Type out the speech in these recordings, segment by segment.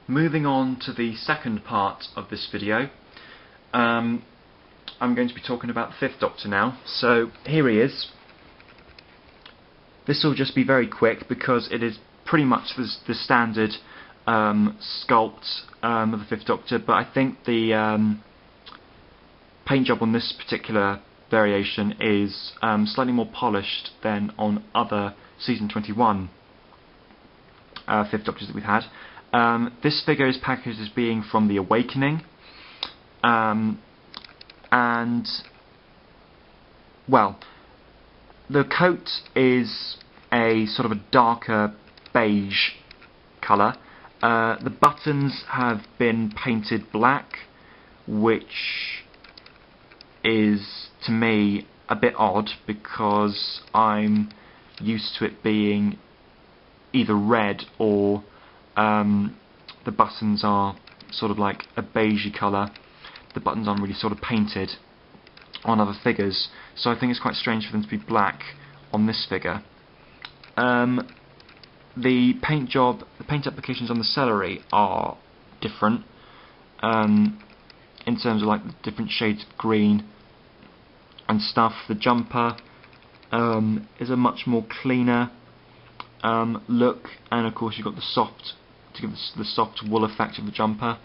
moving on to the second part of this video, I'm going to be talking about the Fifth Doctor now. So here he is. This will just be very quick because it is pretty much the standard sculpt of the Fifth Doctor, but I think the paint job on this particular variation is slightly more polished than on other season 21 Fifth Doctors that we've had. This figure is packaged as being from The Awakening, and well, the coat is a sort of a darker beige colour. The buttons have been painted black, which is to me a bit odd because I'm used to it being either red or the buttons are sort of like a beigey colour. The buttons aren't really sort of painted on other figures, so I think it's quite strange for them to be black on this figure. The paint applications on the celery are different in terms of like the different shades of green and stuff. The jumper is a much more cleaner look, and of course you've got the soft, to give the soft wool effect of the jumper.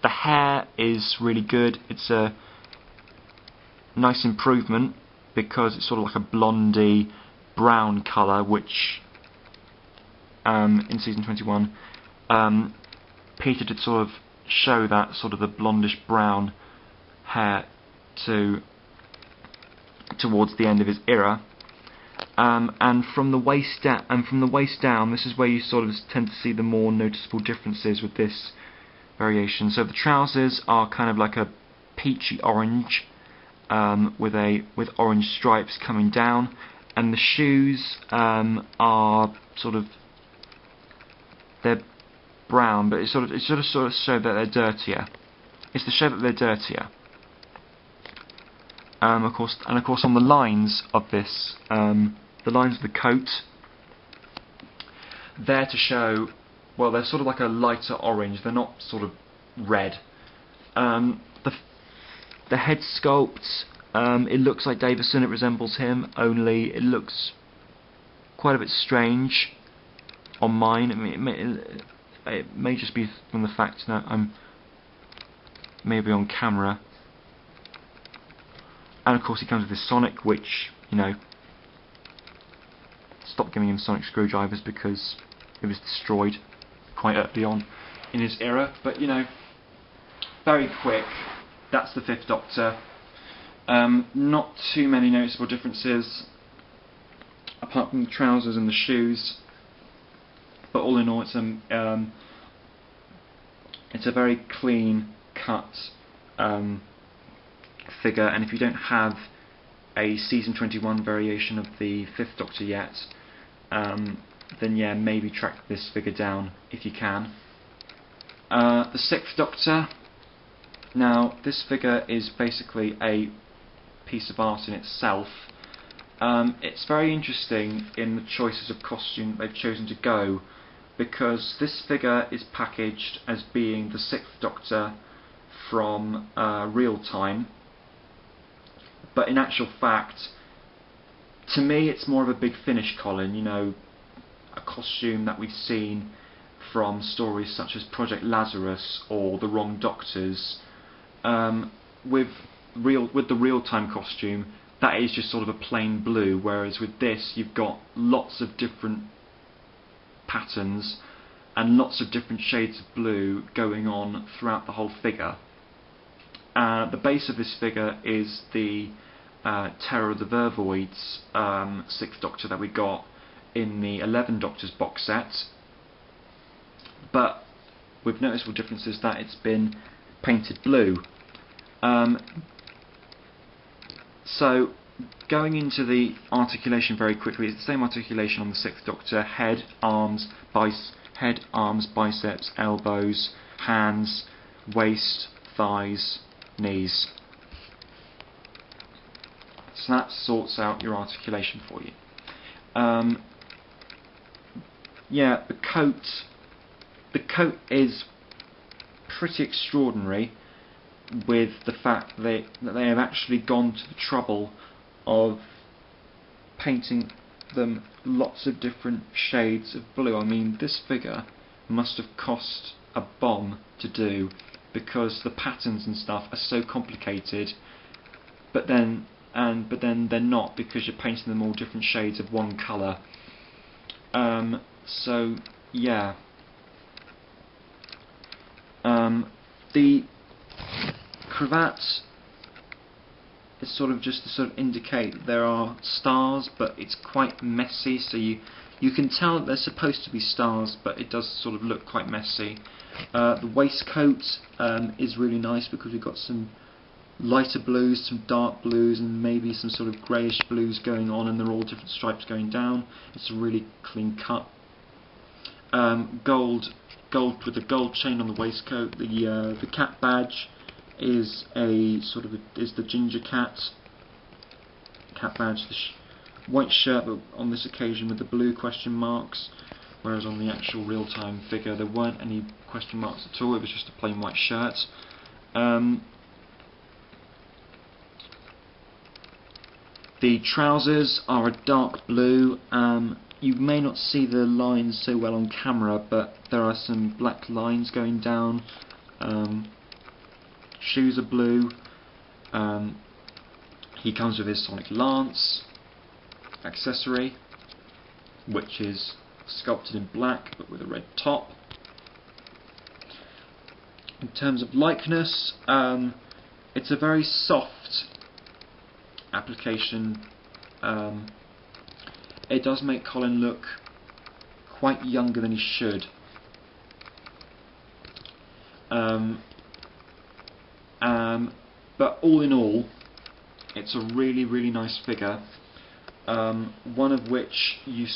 The hair is really good. It's a nice improvement because it's sort of like a blondie brown colour, which in season 21 Peter did sort of show that sort of the blondish brown hair towards the end of his era. And from the waist down, this is where you sort of tend to see the more noticeable differences with this variation. So the trousers are kind of like a peachy orange with orange stripes coming down, and the shoes are sort of, they're brown, but it sort of show that they're dirtier. It's to show that they're dirtier. Of course on the lines of this, the lines of the coat, they're to show, well, they're sort of like a lighter orange. They're not sort of red. The head sculpt, it looks like Davison. It resembles him, only it looks quite a bit strange on mine. I mean, it may just be from the fact that I'm maybe on camera. And of course he comes with his Sonic, which, you know, stopped giving him Sonic screwdrivers because it was destroyed quite early on in his era. But, you know, very quick, that's the Fifth Doctor. Not too many noticeable differences apart from the trousers and the shoes, but all in all it's a very clean cut figure. And if you don't have a season 21 variation of the Fifth Doctor yet, then yeah, maybe track this figure down if you can. The Sixth Doctor. Now, this figure is basically a piece of art in itself. It's very interesting in the choices of costume they've chosen to go, because this figure is packaged as being the Sixth Doctor from real time, but in actual fact, to me it's more of a Big Finish Colin, you know, a costume that we've seen from stories such as Project Lazarus or The Wrong Doctors. With the real-time costume, that is just sort of a plain blue, whereas with this you've got lots of different patterns and lots of different shades of blue going on throughout the whole figure. The base of this figure is the Terror of the Vervoids Sixth Doctor that we got in the 11 Doctors box set, but with noticeable differences that it's been painted blue. So going into the articulation very quickly, it's the same articulation on the Sixth Doctor: head, arms, biceps, elbows, hands, waist, thighs, knees. So that sorts out your articulation for you. Yeah, the coat the coat is pretty extraordinary, with the fact that they have actually gone to the trouble of painting them lots of different shades of blue. I mean, this figure must have cost a bomb to do, because the patterns and stuff are so complicated, but then they're not, because you're painting them all different shades of one colour. So yeah, the cravat is sort of just to sort of indicate that there are stars, but it's quite messy, so you can tell that they're supposed to be stars, but it does sort of look quite messy. The waistcoat is really nice, because we've got some lighter blues, some dark blues, and maybe some sort of greyish blues going on, and they're all different stripes going down. It's a really clean cut. Gold with a gold chain on the waistcoat. The cat badge is is the ginger cat badge. The white shirt, but on this occasion with the blue question marks, whereas on the actual real-time figure there weren't any question marks at all. It was just a plain white shirt. The trousers are a dark blue. You may not see the lines so well on camera, but there are some black lines going down. Shoes are blue. He comes with his Sonic Lance accessory, which is sculpted in black but with a red top. In terms of likeness, it's a very soft application. It does make Colin look quite younger than he should. But all in all, it's a really, really nice figure. One of which you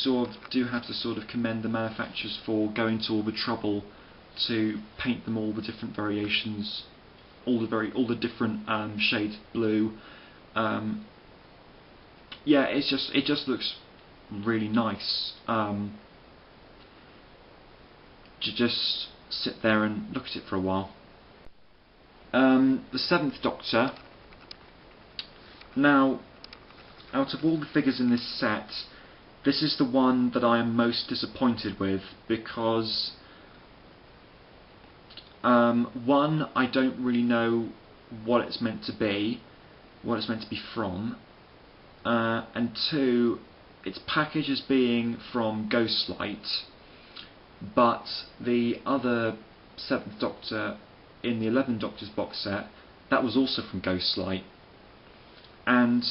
do have to sort of commend the manufacturers for going to all the trouble to paint them all the different variations, all the different shades of blue. Yeah, it just looks really nice. To just sit there and look at it for a while. The Seventh Doctor. Now, out of all the figures in this set, this is the one that I am most disappointed with, because one, I don't really know what it's meant to be, from, and two, it's packaged as being from Ghostlight, but the other Seventh Doctor in the 11 Doctors box set, that was also from Ghostlight. And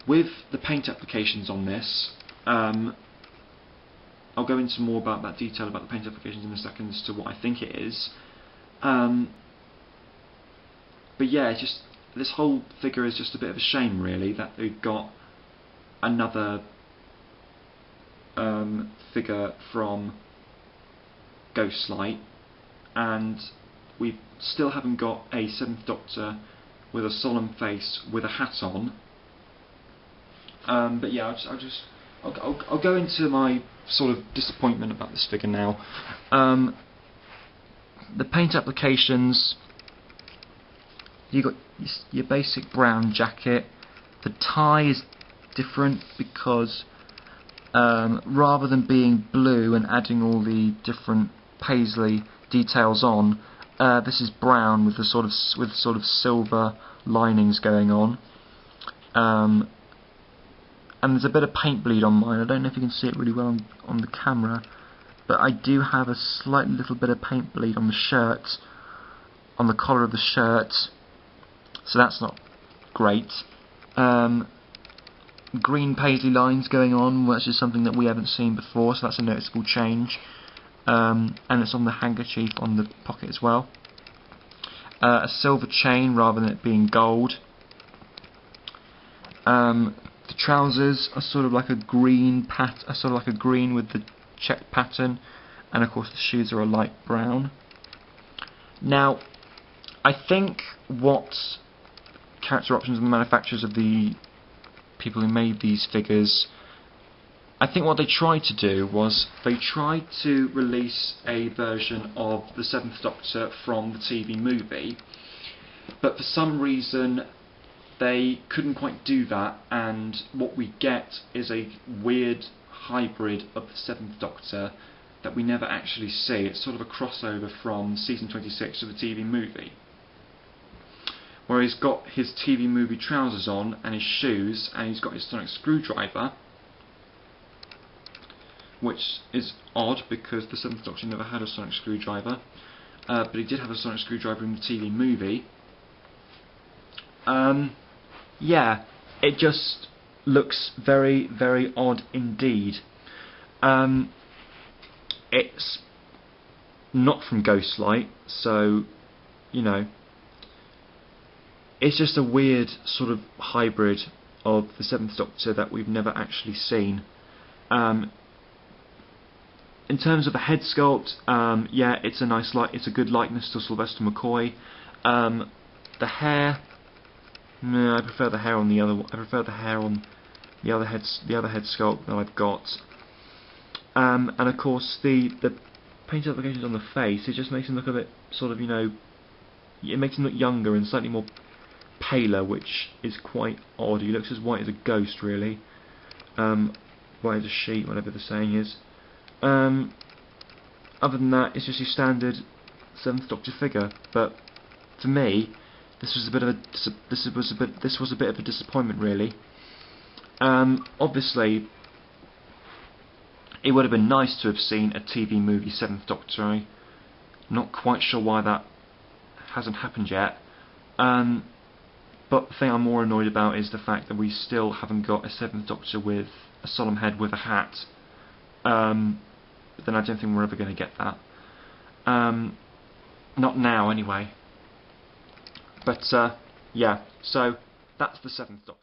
with the paint applications on this, I'll go into more about that detail about the paint applications in a second as to what I think it is. But yeah, it's just, this whole figure is just a bit of a shame, really, that we've got another figure from Ghostlight, and we still haven't got a Seventh Doctor with a solemn face with a hat on. But yeah, I'll go into my sort of disappointment about this figure now. The paint applications, you got your basic brown jacket. The tie is different because rather than being blue and adding all the different paisley details on, this is brown with the sort of silver linings going on. And there's a bit of paint bleed on mine. I don't know if you can see it really well on the camera, but I do have a slight little bit of paint bleed on the shirt, on the collar of the shirt, so that's not great. Green paisley lines going on, which is something that we haven't seen before, so that's a noticeable change. And it's on the handkerchief on the pocket as well. A silver chain rather than it being gold. The trousers are sort of like a green with the check pattern, and of course the shoes are a light brown. Now, I think what character options and the manufacturers of the people who made these figures I think what they tried to do was they tried to release a version of the Seventh Doctor from the TV movie, but for some reason they couldn't quite do that, and what we get is a weird hybrid of the Seventh Doctor that we never actually see. It's sort of a crossover from season 26 to the TV movie, where he's got his TV movie trousers on and his shoes, and he's got his sonic screwdriver, which is odd because the Seventh Doctor never had a sonic screwdriver, but he did have a sonic screwdriver in the TV movie. Yeah, it just looks very, very odd indeed. It's not from Ghostlight, so, you know, it's just a weird sort of hybrid of the Seventh Doctor that we've never actually seen. In terms of the head sculpt, yeah, it's a good likeness to Sylvester McCoy. The hair, no, I prefer the hair on the other. I prefer the hair on the other head sculpt that I've got. And of course, the paint applications on the face, it just makes him look a bit sort of, you know, it makes him look younger and slightly more paler, which is quite odd. He looks as white as a ghost, really. White as a sheet, whatever the saying is. Other than that, it's just your standard Seventh Doctor figure. But to me, this was a bit of a disappointment, really. Obviously, it would have been nice to have seen a TV movie Seventh Doctor. I'm not quite sure why that hasn't happened yet. But the thing I'm more annoyed about is the fact that we still haven't got a Seventh Doctor with a solemn head with a hat. But then I don't think we're ever going to get that. Not now, anyway. But, yeah, so that's the Seventh Doctor.